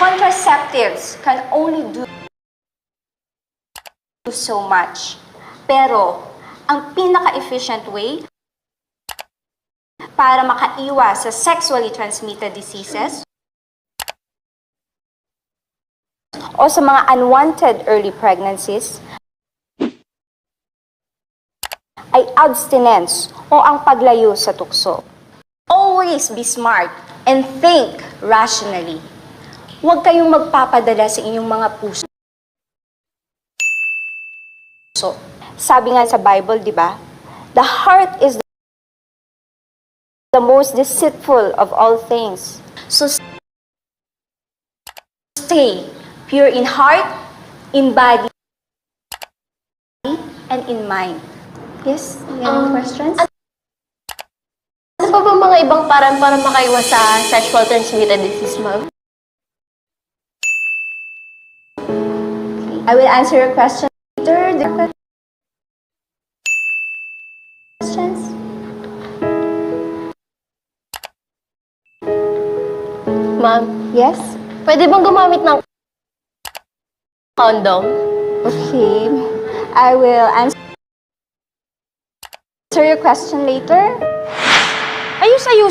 Contraceptives can only do so much. Pero, ang pinaka-efficient way para makaiwas sa sexually transmitted diseases o sa mga unwanted early pregnancies ay abstinence o ang paglayo sa tukso. Always be smart and think rationally. Huwag kayong magpapadala sa inyong mga puso. Sabi nga sa Bible, di ba? The heart is the most deceitful of all things. So stay pure in heart, in body, and in mind. Yes? Any questions? Ano pa ba mga ibang paraan para makaiwas sa sexual transmitted disease, ma'am? I will answer your question later. Questions? Ma'am, Yes? pwede bang gumamit ng condom? Okay. I will answer your question later. Ayos-ayos